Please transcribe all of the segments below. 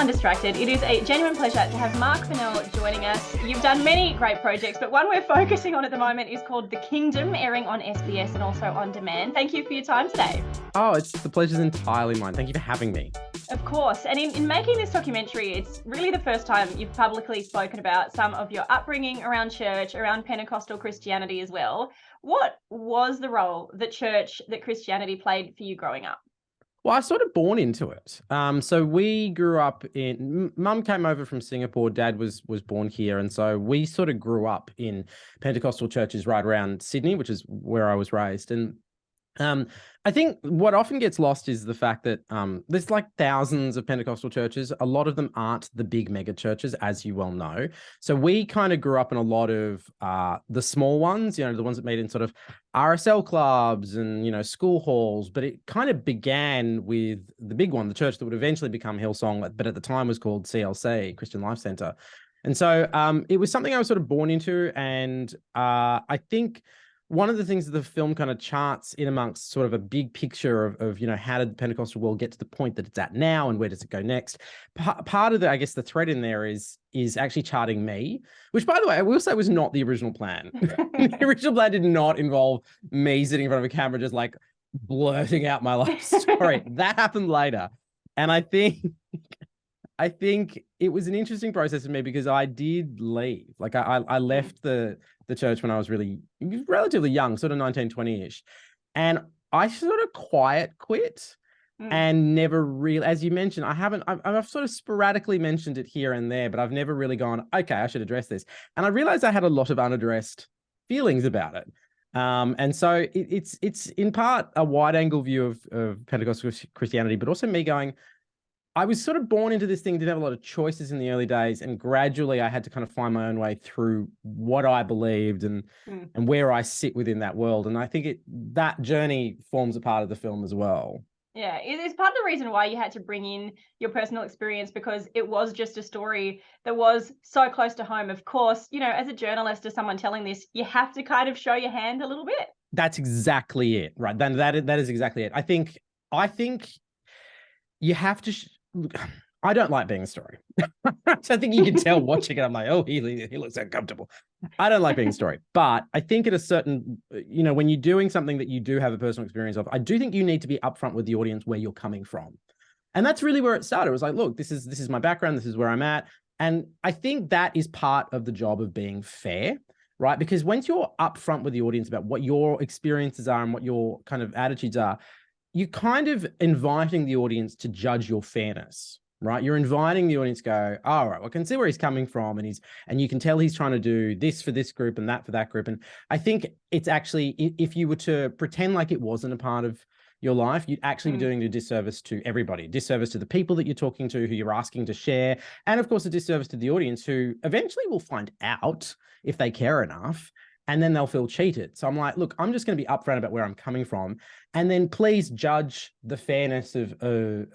Undistracted. It is a genuine pleasure to have Marc Fennell joining us. You've done many great projects, but one we're focusing on at the moment is called The Kingdom, airing on SBS and also on demand. Thank you for your time today. Oh, the pleasure's entirely mine. Thank you for having me. Of course. And in making this documentary, it's really the first time you've publicly spoken about some of your upbringing around church, around Pentecostal Christianity as well. What was the role that Christianity played for you growing up? Well, I was sort of born into it. So we grew up Mum came over from Singapore, Dad was born here. And so we sort of grew up in Pentecostal churches right around Sydney, which is where I was raised. And I think what often gets lost is the fact that there's like thousands of Pentecostal churches. A lot of them aren't the big mega churches, as you well know. So we kind of grew up in a lot of the small ones, the ones that meet in sort of RSL clubs and, school halls. But it kind of began with the big one, the church that would eventually become Hillsong, but at the time was called CLC, Christian Life Centre. And so it was something I was sort of born into. And I think one of the things that the film kind of charts in amongst sort of a big picture of how did the Pentecostal world get to the point that it's at now and where does it go next? Part of the thread in there is actually charting me, which, by the way, I will say was not the original plan. The original plan did not involve me sitting in front of a camera just like blurting out my life story. That happened later. And I think it was an interesting process for me because I did leave. Like I left the church when I was relatively young, sort of 19, 20-ish. And I sort of quiet quit and never really, as you mentioned, I've sort of sporadically mentioned it here and there, but I've never really gone, okay, I should address this. And I realized I had a lot of unaddressed feelings about it. And so it's in part a wide angle view of Pentecostal Christianity, but also me going, I was sort of born into this thing, didn't have a lot of choices in the early days, and gradually I had to kind of find my own way through what I believed and where I sit within that world. And I think that journey forms a part of the film as well. Yeah, it's part of the reason why you had to bring in your personal experience, because it was just a story that was so close to home. Of course, as a journalist, as someone telling this, you have to kind of show your hand a little bit. That's exactly it, right? That is exactly it. I think you have to. I don't like being a story. So I think you can tell watching it. I'm like, oh, he looks uncomfortable. I don't like being a story. But I think at a certain, when you're doing something that you do have a personal experience of, I do think you need to be upfront with the audience where you're coming from. And that's really where it started. It was like, look, this is my background. This is where I'm at. And I think that is part of the job of being fair, right? Because once you're upfront with the audience about what your experiences are and what your kind of attitudes are, you're kind of inviting the audience to judge your fairness, right? You're inviting the audience to go, all right, well, I can see where he's coming from. And you can tell he's trying to do this for this group and that for that group. And I think it's actually, if you were to pretend like it wasn't a part of your life, you'd actually be doing a disservice to everybody, disservice to the people that you're talking to, who you're asking to share. And of course, a disservice to the audience, who eventually will find out if they care enough. And then they'll feel cheated. So I'm like, look, I'm just going to be upfront about where I'm coming from. And then please judge the fairness of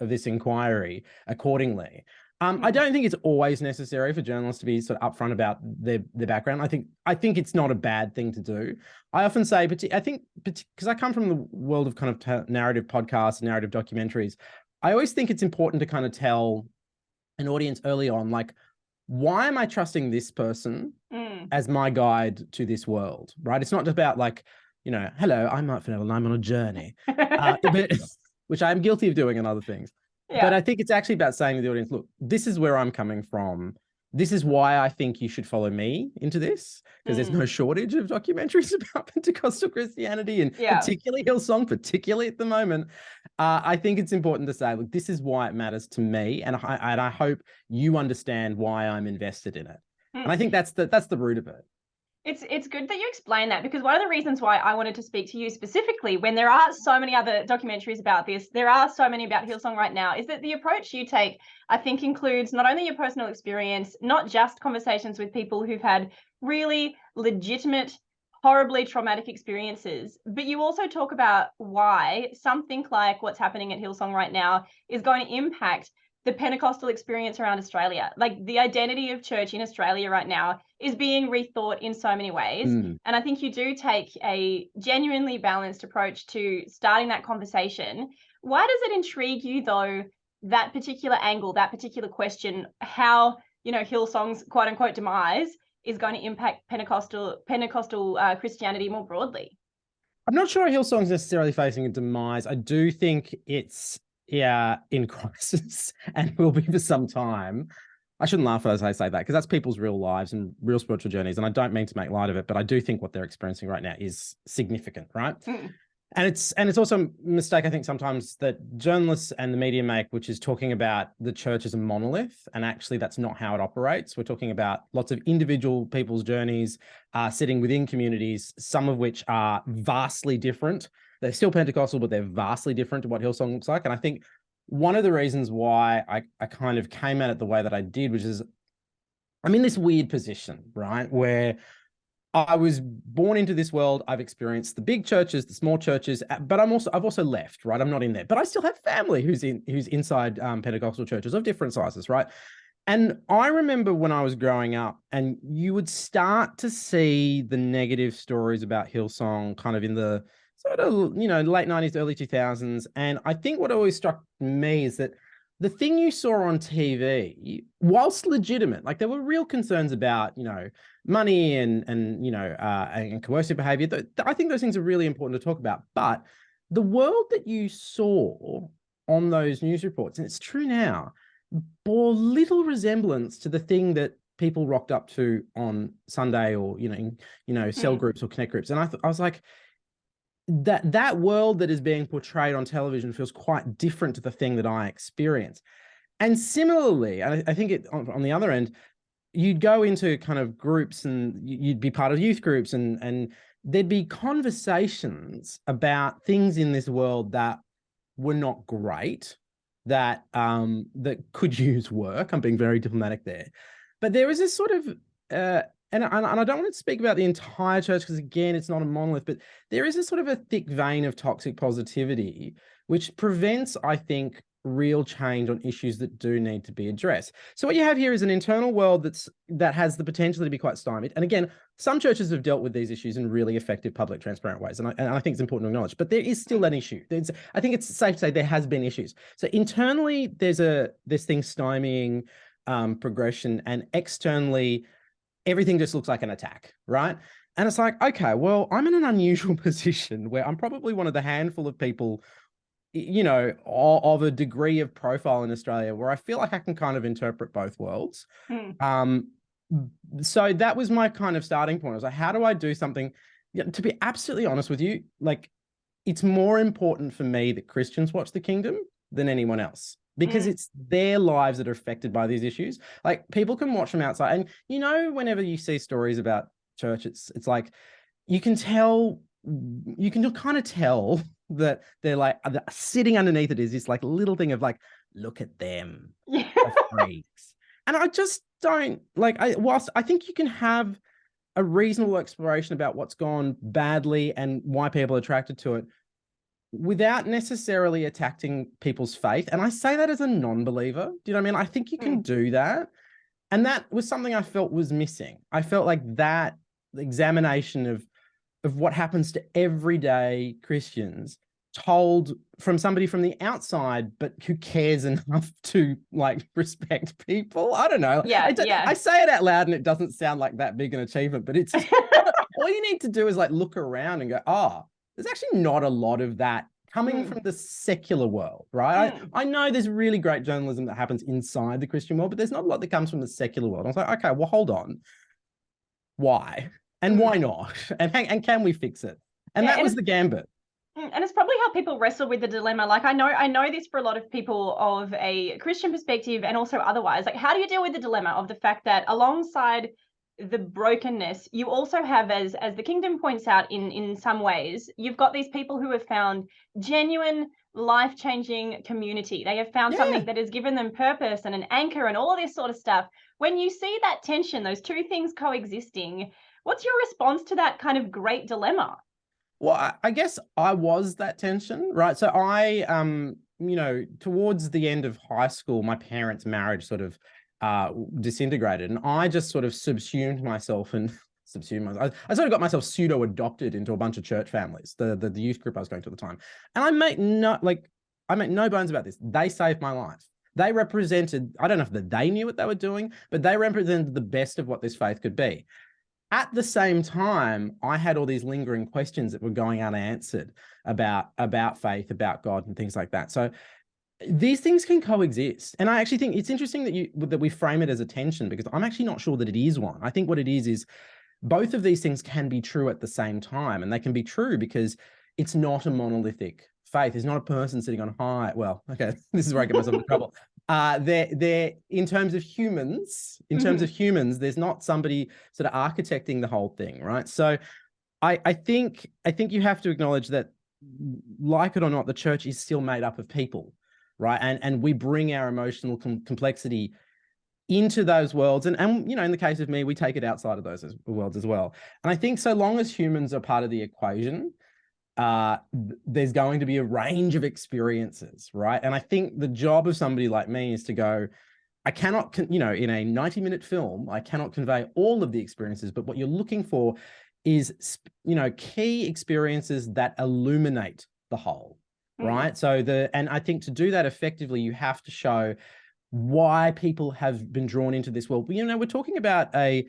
this inquiry accordingly. I don't think it's always necessary for journalists to be sort of upfront about their background. I think it's not a bad thing to do. I often say, because I come from the world of kind of narrative podcasts, narrative documentaries, I always think it's important to kind of tell an audience early on, like, why am I trusting this person as my guide to this world, right? It's not just about like, hello, I'm Marc Fennell and I'm on a journey, which I'm guilty of doing and other things. Yeah. But I think it's actually about saying to the audience, look, this is where I'm coming from. This is why I think you should follow me into this, because there's no shortage of documentaries about Pentecostal Christianity and particularly Hillsong, particularly at the moment. I think it's important to say, look, this is why it matters to me, and I hope you understand why I'm invested in it. And I think that's the root of it. It's good that you explain that, because one of the reasons why I wanted to speak to you specifically, when there are so many other documentaries about this, there are so many about Hillsong right now, is that the approach you take, I think, includes not only your personal experience, not just conversations with people who've had really legitimate, horribly traumatic experiences, but you also talk about why something like what's happening at Hillsong right now is going to impact the Pentecostal experience around Australia. Like, the identity of church in Australia right now is being rethought in so many ways. And I think you do take a genuinely balanced approach to starting that conversation. Why does it intrigue you, though, that particular angle, that particular question, how, you know, Hillsong's quote unquote demise is going to impact Pentecostal Christianity more broadly? I'm not sure Hillsong's necessarily facing a demise. I do think it's in crisis and will be for some time. I shouldn't laugh as I say that, because that's people's real lives and real spiritual journeys. And I don't mean to make light of it, but I do think what they're experiencing right now is significant, right? And it's also a mistake, I think, sometimes that journalists and the media make, which is talking about the church as a monolith. And actually, that's not how it operates. We're talking about lots of individual people's journeys sitting within communities, some of which are vastly different. They're still Pentecostal, but they're vastly different to what Hillsong looks like. And I think one of the reasons why I kind of came at it the way that I did, which is I'm in this weird position, right, where I was born into this world. I've experienced the big churches, the small churches, but I've also left, right? I'm not in there, but I still have family who's inside Pentecostal churches of different sizes, right? And I remember when I was growing up, and you would start to see the negative stories about Hillsong kind of in the sort of, you know, late 90s, early 2000s. And I think what always struck me is that the thing you saw on TV, whilst legitimate, like there were real concerns about, you know, money and coercive behavior. I think those things are really important to talk about. But the world that you saw on those news reports, and it's true now, bore little resemblance to the thing that people rocked up to on Sunday, or cell groups or connect groups. And I was like, that world that is being portrayed on television feels quite different to the thing that I experience. And similarly, I think on the other end, you'd go into kind of groups and you'd be part of youth groups, and there'd be conversations about things in this world that were not great, that could use work. I'm being very diplomatic there. But there was this sort of and I don't want to speak about the entire church, because again, it's not a monolith, but there is a sort of a thick vein of toxic positivity, which prevents, I think, real change on issues that do need to be addressed. So what you have here is an internal world that has the potential to be quite stymied. And again, some churches have dealt with these issues in really effective, public, transparent ways. And I think it's important to acknowledge, but there is still an issue. I think it's safe to say there has been issues. So internally, there's this thing stymieing progression, and externally, everything just looks like an attack, right? And it's like, okay, well, I'm in an unusual position where I'm probably one of the handful of people, you know, of a degree of profile in Australia where I feel like I can kind of interpret both worlds. So that was my kind of starting point. I was like, how do I do something? To be absolutely honest with you, like, it's more important for me that Christians watch The Kingdom than anyone else, because it's their lives that are affected by these issues. Like, people can watch from outside, and you know, whenever you see stories about church, it's like you can kind of tell that they're like, sitting underneath it is this like little thing of like, look at them, the freaks. And I just don't like. Whilst I think you can have a reasonable exploration about what's gone badly and why people are attracted to it, without necessarily attacking people's faith. And I say that as a non-believer. Do you know what I mean? I think you can do that. And that was something I felt was missing. I felt like that examination of what happens to everyday Christians, told from somebody from the outside, but who cares enough to like respect people. I don't know. I say it out loud and it doesn't sound like that big an achievement, but it's all you need to do is like look around and go, there's actually not a lot of that coming from the secular world, right? I know there's really great journalism that happens inside the Christian world, but there's not a lot that comes from the secular world. I was like, okay, well, hold on. Why? And why not? And can we fix it? And that was the gambit. And it's probably how people wrestle with the dilemma. Like, I know this for a lot of people of a Christian perspective and also otherwise. Like, how do you deal with the dilemma of the fact that alongside the brokenness, you also have, as the Kingdom points out in some ways, you've got these people who have found genuine life-changing community. They have found something that has given them purpose and an anchor and all of this sort of stuff. When you see that tension, those two things coexisting, what's your response to that kind of great dilemma? Well, I guess I was that tension, right? So I, towards the end of high school, my parents' marriage sort of disintegrated, and I just sort of subsumed myself and I sort of got myself pseudo adopted into a bunch of church families, the youth group I was going to at the time. And I make no bones about this. They saved my life. They represented, I don't know if they knew what they were doing, but they represented the best of what this faith could be. At the same time, I had all these lingering questions that were going unanswered about faith, about God, and things like that. So these things can coexist. And I actually think it's interesting that we frame it as a tension, because I'm actually not sure that it is one. I think what it is both of these things can be true at the same time. And they can be true because it's not a monolithic faith. It's not a person sitting on high. Well, okay, this is where I get myself in trouble. They're in terms of humans, there's not somebody sort of architecting the whole thing, right? So I think you have to acknowledge that, like it or not, the church is still made up of people, right? And we bring our emotional complexity into those worlds. And you know, in the case of me, we take it outside of those worlds as well. And I think so long as humans are part of the equation, there's going to be a range of experiences, right? And I think the job of somebody like me is to go, I cannot, you know, in a 90-minute film, I cannot convey all of the experiences, but what you're looking for is, you know, key experiences that illuminate the whole, right? So and I think to do that effectively, you have to show why people have been drawn into this world. You know, we're talking about I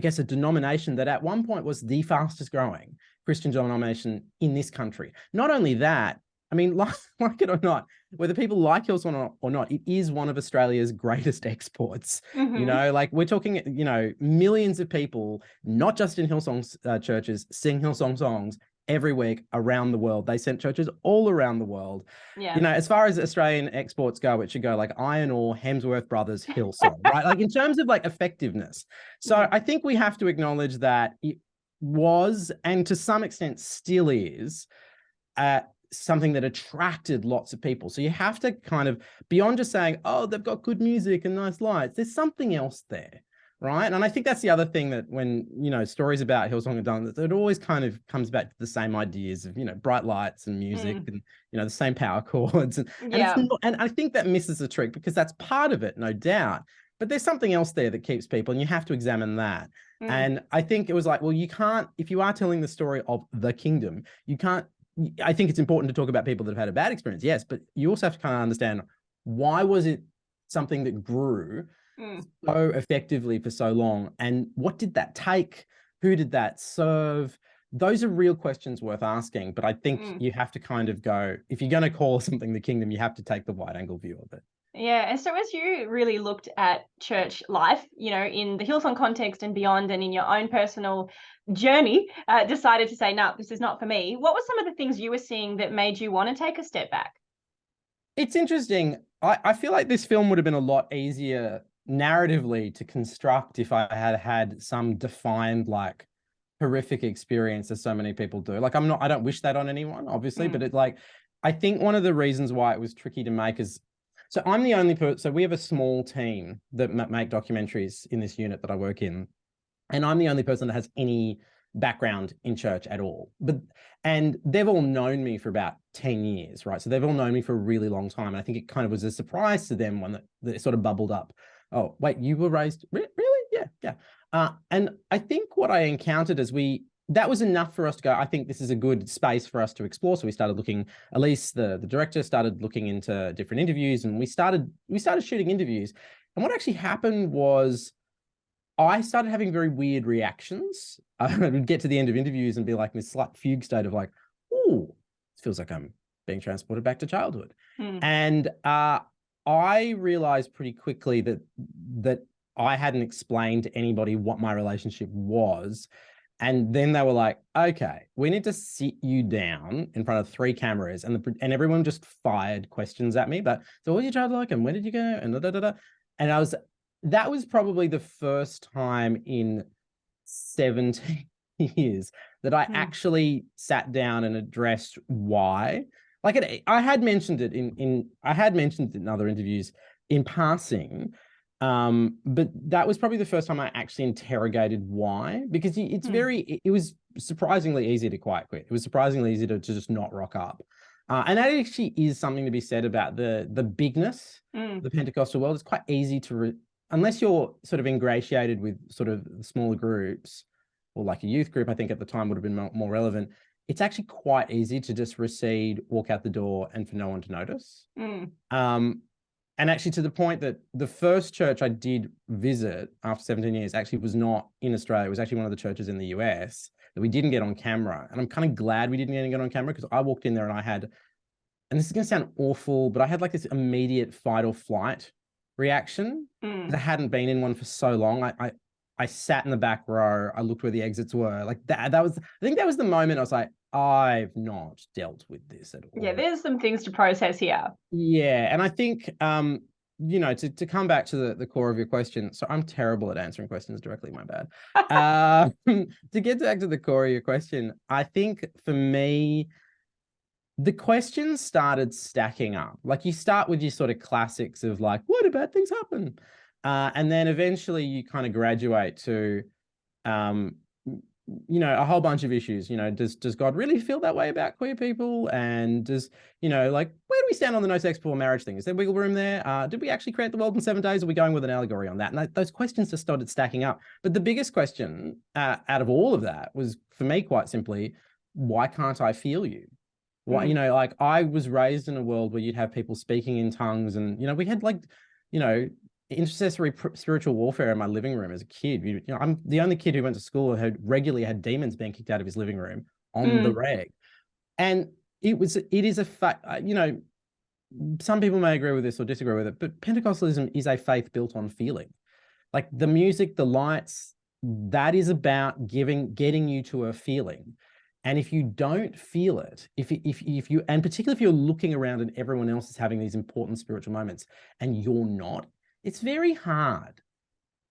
guess a denomination that at one point was the fastest growing Christian denomination in this country. Not only that, I mean, like it or not, whether people like Hillsong or not, it is one of Australia's greatest exports. You know, like we're talking, you know, millions of people, not just in Hillsong churches, sing Hillsong songs every week around the world. They sent churches all around the world. Yeah. You know, as far as Australian exports go, it should go like Iron Ore, Hemsworth Brothers, Hillsong, right? Like in terms of like effectiveness. So I think we have to acknowledge that it was, and to some extent still is, something that attracted lots of people. So you have to kind of, beyond just saying, oh, they've got good music and nice lights, there's something else there, right? And I think that's the other thing, that when, you know, stories about Hillsong are done, that it always kind of comes back to the same ideas of, you know, bright lights and music and, you know, the same power chords. And it's not, and I think that misses the trick, because that's part of it, no doubt. But there's something else there that keeps people, and you have to examine that. And I think it was like, well, you can't, if you are telling the story of the kingdom, you can't, I think it's important to talk about people that have had a bad experience, yes, but you also have to kind of understand, why was it something that grew so effectively for so long? And what did that take? Who did that serve? Those are real questions worth asking. But I think you have to kind of go, if you're going to call something the kingdom, you have to take the wide angle view of it. Yeah. And so as you really looked at church life, you know, in the Hillsong context and beyond, and in your own personal journey, decided to say, no, this is not for me. What were some of the things you were seeing that made you want to take a step back? It's interesting. I feel like this film would have been a lot easier narratively to construct if I had had some defined, like, horrific experience, as so many people do. Like, I don't wish that on anyone, obviously, but it, like, I think one of the reasons why it was tricky to make is, so I'm the only person, so we have a small team that make documentaries in this unit that I work in. And I'm the only person that has any background in church at all. And they've all known me for about 10 years, right? So they've all known me for a really long time. And I think it kind of was a surprise to them when that it sort of bubbled up. Oh, wait, you were raised, really? Yeah. And I think what I encountered as that was enough for us to go, I think this is a good space for us to explore. So we started looking, Elise, the director, started looking into different interviews, and we started shooting interviews. And what actually happened was, I started having very weird reactions. I would get to the end of interviews and be like in this slight fugue state of like, "Ooh, it feels like I'm being transported back to childhood." And I realized pretty quickly that I hadn't explained to anybody what my relationship was. And then they were like, "Okay, we need to sit you down in front of 3 cameras," and everyone just fired questions at me. But so, what was your childhood like, and where did you go, and da da da da. And that was probably the first time in 17 years that I actually sat down and addressed why. Like, I had mentioned it in other interviews in passing, but that was probably the first time I actually interrogated why, because it was surprisingly easy to quite quit. It was surprisingly easy to just not rock up. And that actually is something to be said about the bigness of the Pentecostal world. It's quite easy to, unless you're sort of ingratiated with sort of smaller groups, or like a youth group, I think at the time would have been more relevant. it's actually quite easy to just recede, walk out the door, and for no one to notice. And actually, to the point that the first church I did visit after 17 years actually was not in Australia. It was actually one of the churches in the US that we didn't get on camera. And I'm kind of glad we didn't get on camera, because I walked in there and I had, and this is going to sound awful, but I had like this immediate fight or flight reaction. I hadn't been in one for so long. I sat in the back row. I looked where the exits were. Like that was, I think that was the moment I was like, I've not dealt with this at all. Yeah, there's some things to process here. Yeah. And I think, you know, to come back to the core of your question, so I'm terrible at answering questions directly, my bad. To get back to the core of your question, I think for me, the questions started stacking up. Like, you start with your sort of classics of like, what about things happen? And then eventually you kind of graduate to, you know, a whole bunch of issues. You know, does God really feel that way about queer people? And does, you know, like, where do we stand on the no sex before marriage thing? Is there wiggle room there? Did we actually create the world in 7 days? Or are we going with an allegory on that? And those questions just started stacking up. But the biggest question out of all of that was, for me, quite simply, why can't I feel you? Why, you know, like, I was raised in a world where you'd have people speaking in tongues, and, you know, we had, like, you know, intercessory spiritual warfare in my living room as a kid. You know, I'm the only kid who went to school who regularly had demons being kicked out of his living room on the reg. And it is a fact, you know, some people may agree with this or disagree with it, but Pentecostalism is a faith built on feeling. Like, the music, the lights, that is about getting you to a feeling. And if you don't feel it, if you, and particularly if you're looking around and everyone else is having these important spiritual moments and you're not, it's very hard.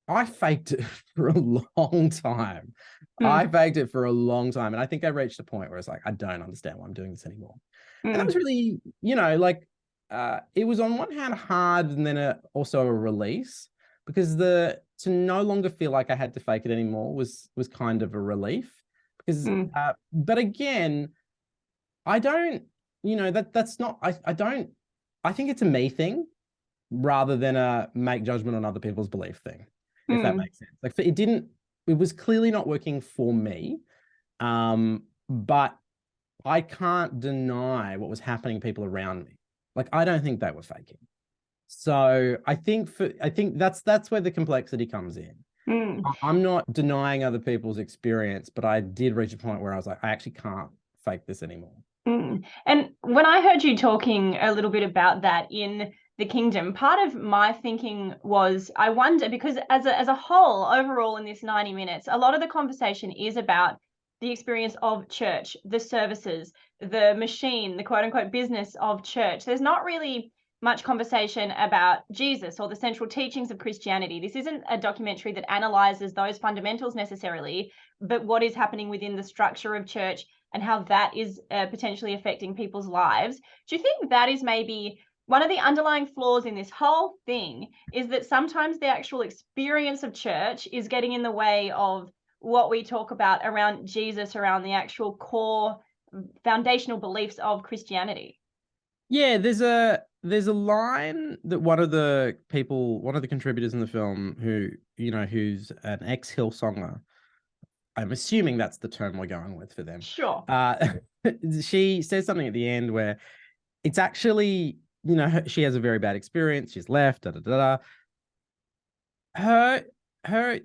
I faked it for a long time. I faked it for a long time. And I think I reached a point where it's like, I don't understand why I'm doing this anymore. And that was really, you know, like, it was on one hand hard, and then also a release, because to no longer feel like I had to fake it anymore was kind of a relief. Because, but again, I don't, you know, that's not, I think it's a me thing rather than a make judgment on other people's belief thing, if that makes sense. Like, it was clearly not working for me, but I can't deny what was happening to people around me. Like, I don't think they were faking. So I think that's where the complexity comes in. I'm not denying other people's experience, but I did reach a point where I was like, I actually can't fake this anymore. And when I heard you talking a little bit about that in the kingdom, part of my thinking was, I wonder, because as a whole, overall in this 90 minutes, a lot of the conversation is about the experience of church, the services, the machine, the quote unquote business of church. There's not really much conversation about Jesus or the central teachings of Christianity. This isn't a documentary that analyzes those fundamentals necessarily, but what is happening within the structure of church and how that is potentially affecting people's lives. Do you think that is maybe one of the underlying flaws in this whole thing, is that sometimes the actual experience of church is getting in the way of what we talk about around Jesus, around the actual core foundational beliefs of Christianity? Yeah, there's a line that one of the contributors in the film, who, you know, who's an ex-Hillsonger, I'm assuming that's the term we're going with for them. Sure. She says something at the end where it's actually, you know, she has a very bad experience. She's left,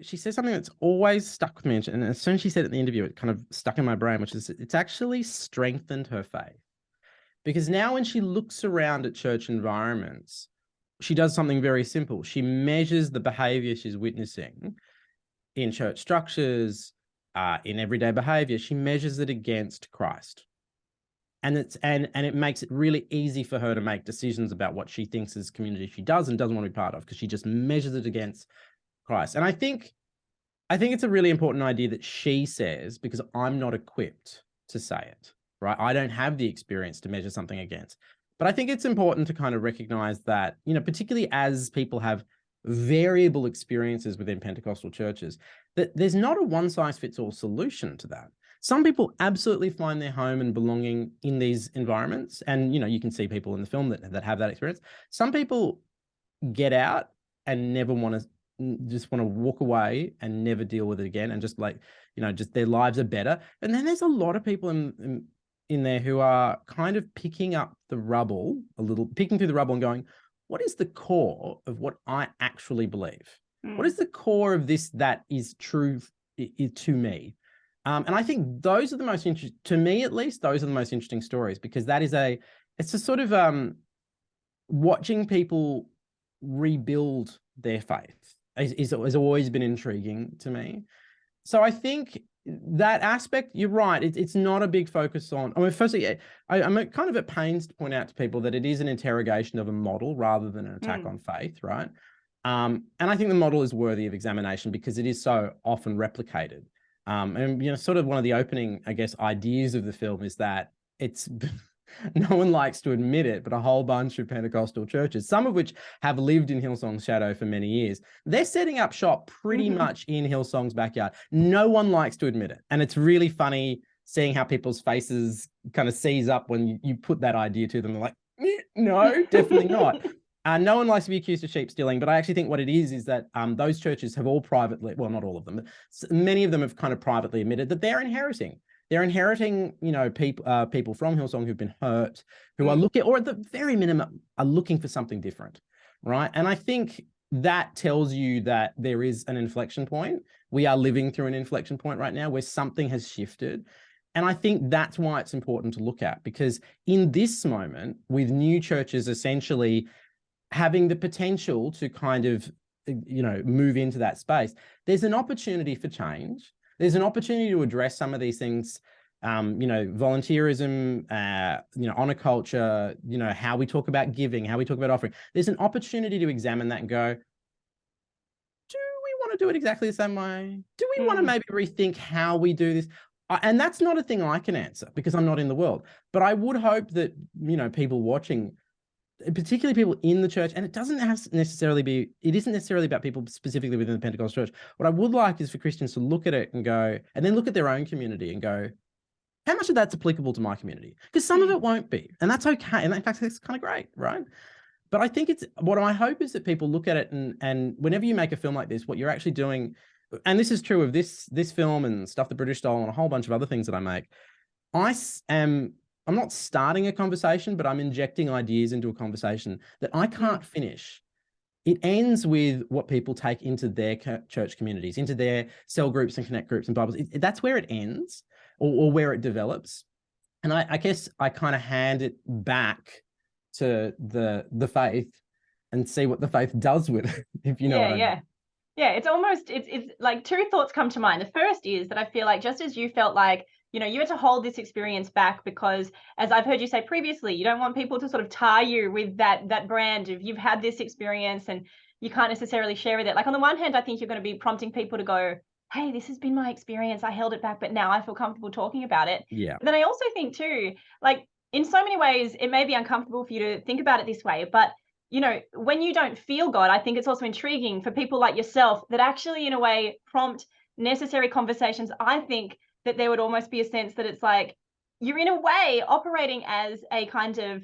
she says something that's always stuck with me. And as soon as she said it in the interview, it kind of stuck in my brain, which is, it's actually strengthened her faith. Because now when she looks around at church environments, she does something very simple. She measures the behavior she's witnessing in church structures, in everyday behavior. She measures it against Christ. And it makes it really easy for her to make decisions about what she thinks as community she does and doesn't want to be part of, because she just measures it against Christ. And I think it's a really important idea that she says, because I'm not equipped to say it, right? I don't have the experience to measure something against. But I think it's important to kind of recognize that, you know, particularly as people have variable experiences within Pentecostal churches, that there's not a one-size-fits-all solution to that. Some people absolutely find their home and belonging in these environments. And, you know, you can see people in the film that have that experience. Some people get out and never want to, just want to walk away and never deal with it again, and just, like, just their lives are better. And then there's a lot of people in there who are kind of picking through the rubble and going, what is the core of what I actually believe? What is the core of this that is true to me? And I think those are the most interesting, to me at least, those are the most interesting stories, because it's a sort of watching people rebuild their faith has always been intriguing to me. So I think that aspect, you're right, it's not a big focus on, firstly, I'm kind of at pains to point out to people that it is an interrogation of a model rather than an attack on faith, right? And I think the model is worthy of examination because it is so often replicated. And sort of one of the opening, I guess, ideas of the film is that it's no one likes to admit it, but a whole bunch of Pentecostal churches, some of which have lived in Hillsong's shadow for many years, they're setting up shop pretty much in Hillsong's backyard. No one likes to admit it. And it's really funny seeing how people's faces kind of seize up when you put that idea to them. They're like, no, definitely not. No one likes to be accused of sheep stealing, but I actually think what it is that those churches have all privately, well, not all of them, but many of them have kind of privately admitted that they're inheriting. They're inheriting, people from Hillsong who've been hurt, who are looking, or at the very minimum, are looking for something different, right? And I think that tells you that there is an inflection point. We are living through an inflection point right now where something has shifted. And I think that's why it's important to look at, because in this moment, with new churches essentially having the potential to kind of, move into that space, there's an opportunity for change. There's an opportunity to address some of these things, volunteerism, honor culture, how we talk about giving, how we talk about offering. There's an opportunity to examine that and go, do we want to do it exactly the same way? Do we want to maybe rethink how we do this? And that's not a thing I can answer because I'm not in the world. But I would hope that, people watching, particularly people in the church, and it isn't necessarily about people specifically within the Pentecostal church. What I would like is for Christians to look at it and go, and then look at their own community and go, how much of that's applicable to my community? Because some of it won't be, and that's okay. And in fact, that's kind of great, right? But I think what I hope is that people look at it and whenever you make a film like this, what you're actually doing, and this is true of this film and Stuff the British Style and a whole bunch of other things that I make, I'm not starting a conversation, but I'm injecting ideas into a conversation that I can't finish. It ends with what people take into their church communities, into their cell groups and connect groups and Bibles. That's where it ends or where it develops. And I guess I kind of hand it back to the faith and see what the faith does with it, if you know what I mean. Yeah, it's like two thoughts come to mind. The first is that I feel like just as you felt like, you had to hold this experience back because, as I've heard you say previously, you don't want people to sort of tie you with that brand of you've had this experience and you can't necessarily share with it. Like on the one hand, I think you're going to be prompting people to go, hey, this has been my experience. I held it back, but now I feel comfortable talking about it. Yeah. But then I also think too, like in so many ways, it may be uncomfortable for you to think about it this way, but when you don't feel God, I think it's also intriguing for people like yourself that actually in a way prompt necessary conversations. I think that there would almost be a sense that it's like you're in a way operating as a kind of,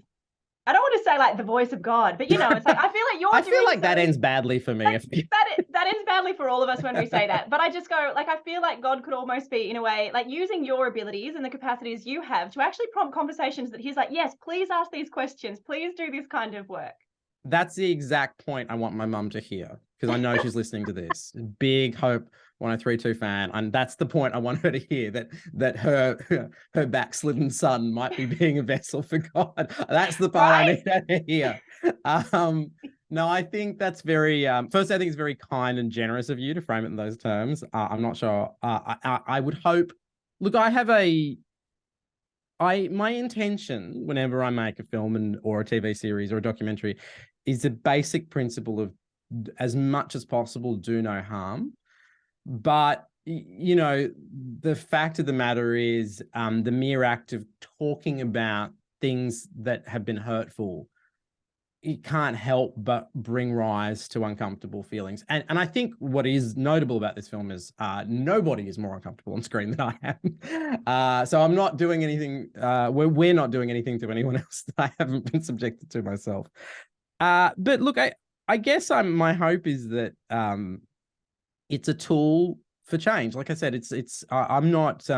I don't want to say like the voice of God, but it's like I feel like that ends badly for me. That ends badly for all of us when we say that. But I just go like I feel like God could almost be in a way like using your abilities and the capacities you have to actually prompt conversations that he's like, yes, please ask these questions, please do this kind of work. That's the exact point I want my mum to hear because I know she's listening to this. Big Hope 103.2 fan, and that's the point I want her to hear, that her backslidden son might be being a vessel for God. That's the part I need her to hear. No, I think that's very first I think it's very kind and generous of you to frame it in those terms. I'm not sure. I would hope, look, my intention whenever I make a film or a TV series or a documentary is a basic principle of as much as possible do no harm. But, the fact of the matter is the mere act of talking about things that have been hurtful, it can't help but bring rise to uncomfortable feelings. And I think what is notable about this film is nobody is more uncomfortable on screen than I am. So I'm not doing anything, we're not doing anything to anyone else that I haven't been subjected to myself. But look, I guess my hope is that it's a tool for change. Like I said, I'm not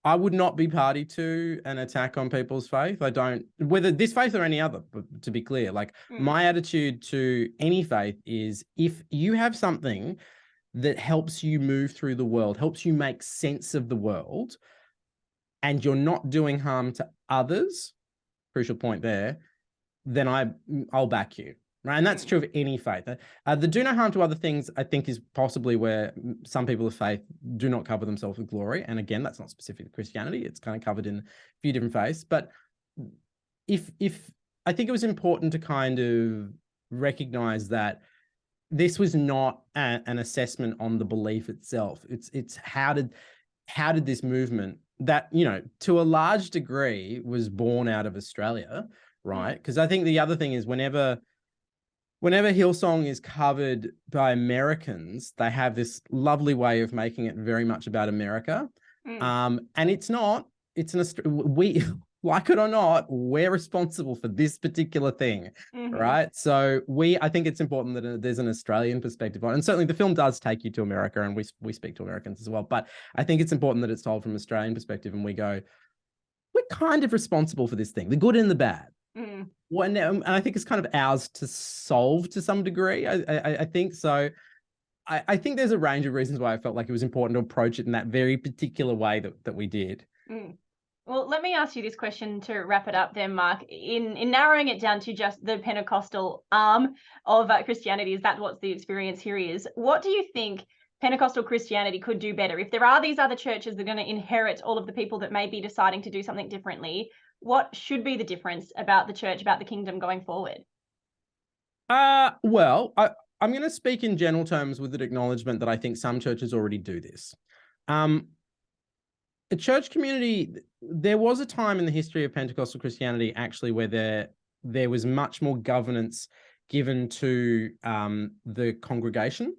I would not be party to an attack on people's faith. I don't, whether this faith or any other, but to be clear, like my attitude to any faith is, if you have something that helps you move through the world, helps you make sense of the world, and you're not doing harm to others, crucial point there, then I'll back you. Right. And that's true of any faith. The do no harm to other things, I think, is possibly where some people of faith do not cover themselves with glory. And again, that's not specific to Christianity. It's kind of covered in a few different faiths. But if I think it was important to kind of recognize that this was not an assessment on the belief itself. It's how did this movement that, you know, to a large degree was born out of Australia, right? Because I think the other thing is whenever Hillsong is covered by Americans, they have this lovely way of making it very much about America. And it's not, we, like it or not, we're responsible for this particular thing, right? So I think it's important that there's an Australian perspective on it. And certainly the film does take you to America, and we speak to Americans as well. But I think it's important that it's told from an Australian perspective, and we go, we're kind of responsible for this thing, the good and the bad. Well, and I think it's kind of ours to solve to some degree. I think so. I think there's a range of reasons why I felt like it was important to approach it in that very particular way that we did. Well, let me ask you this question to wrap it up then, Mark. In narrowing it down to just the Pentecostal arm of Christianity, is that what the experience here is? What do you think Pentecostal Christianity could do better? If there are these other churches that are going to inherit all of the people that may be deciding to do something differently, what should be the difference about the church, about the kingdom going forward? Well, I'm going to speak in general terms with an acknowledgement that I think some churches already do this. A church community, there was a time in the history of Pentecostal Christianity actually where there was much more governance given to the congregation.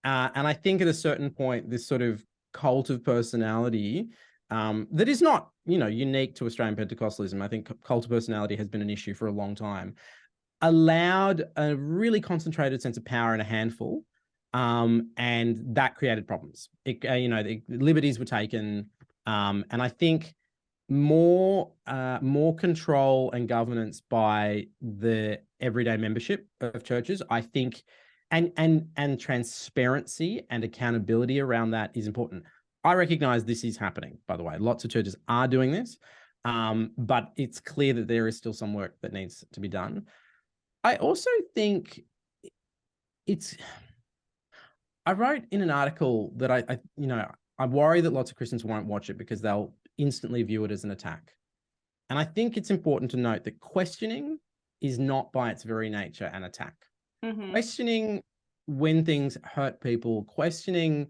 And I think at a certain point, this sort of cult of personality that is not, you know, unique to Australian Pentecostalism. I think cult of personality has been an issue for a long time, allowed a really concentrated sense of power in a handful, and that created problems. The liberties were taken, and I think more control and governance by the everyday membership of churches, I think, and transparency and accountability around that is important. I recognize this is happening, by the way. Lots of churches are doing this, but it's clear that there is still some work that needs to be done. I also think I wrote in an article that I worry that lots of Christians won't watch it because they'll instantly view it as an attack. And I think it's important to note that questioning is not by its very nature an attack. Questioning when things hurt people, questioning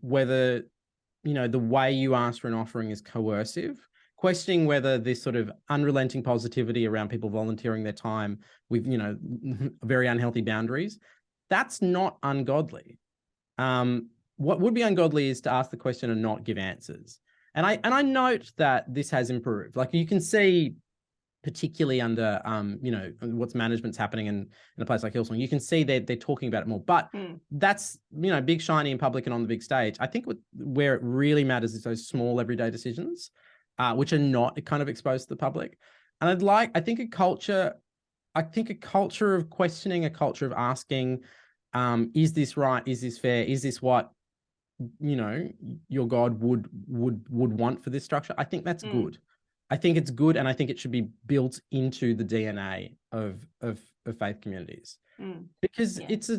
whether, you know, the way you ask for an offering is coercive, questioning whether this sort of unrelenting positivity around people volunteering their time with, you know, very unhealthy boundaries, that's not ungodly. What would be ungodly is to ask the question and not give answers. And I note that this has improved. Like you can see, particularly under what's management's happening in a place like Hillsong, you can see they're talking about it more. But that's, you know, big, shiny in public and on the big stage. I think where it really matters is those small everyday decisions, which are not kind of exposed to the public. And I think a culture of questioning, a culture of asking, is this right? Is this fair? Is this what, you know, your God would want for this structure? I think that's good. I think it's good, and I think it should be built into the DNA of faith communities, because it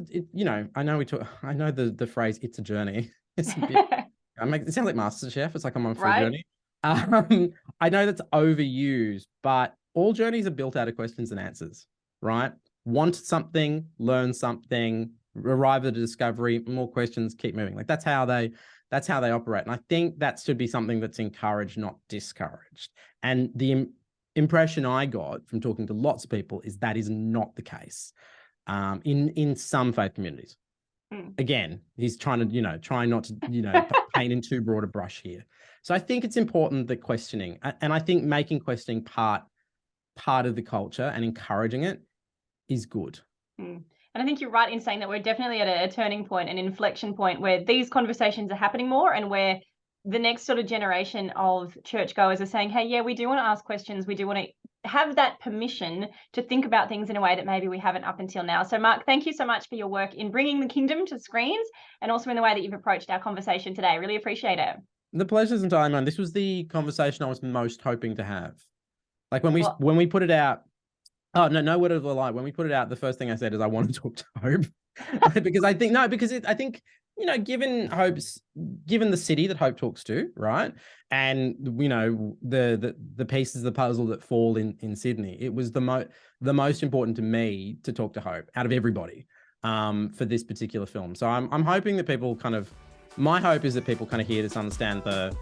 I know the phrase "it's a journey." It's a bit, it sounds like MasterChef. It's like I'm on a free journey. I know that's overused, but all journeys are built out of questions and answers, right? Want something, learn something, arrive at a discovery, more questions, keep moving. Like that's how they operate. And I think that should be something that's encouraged, not discouraged. And the impression I got from talking to lots of people is that is not the case in some faith communities. Again, he's trying not to, paint in too broad a brush here. So I think it's important that questioning, and I think making questioning part of the culture and encouraging it is good. And I think you're right in saying that we're definitely at a turning point, an inflection point where these conversations are happening more, and where the next sort of generation of churchgoers are saying, hey, yeah, we do want to ask questions. We do want to have that permission to think about things in a way that maybe we haven't up until now. So Marc, thank you so much for your work in bringing the kingdom to screens, and also in the way that you've approached our conversation today. Really appreciate it. The pleasure's entirely mine. This was the conversation I was most hoping to have. Like when we put it out, oh, no word of a lie. When we put it out, the first thing I said is I want to talk to Hope. Because I think, I think, given the city that Hope talks to, right? And, the pieces of the puzzle that fall in Sydney, it was the most important to me to talk to Hope out of everybody for this particular film. So I'm hoping that people my hope is that people kind of hear this, understand the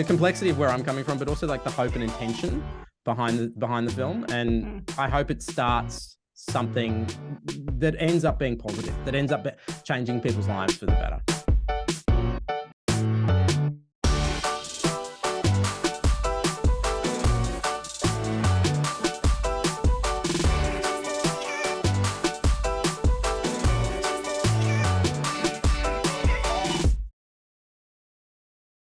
complexity of where I'm coming from, but also like the hope and intention behind the film. And I hope it starts something that ends up being positive, that ends up changing people's lives for the better.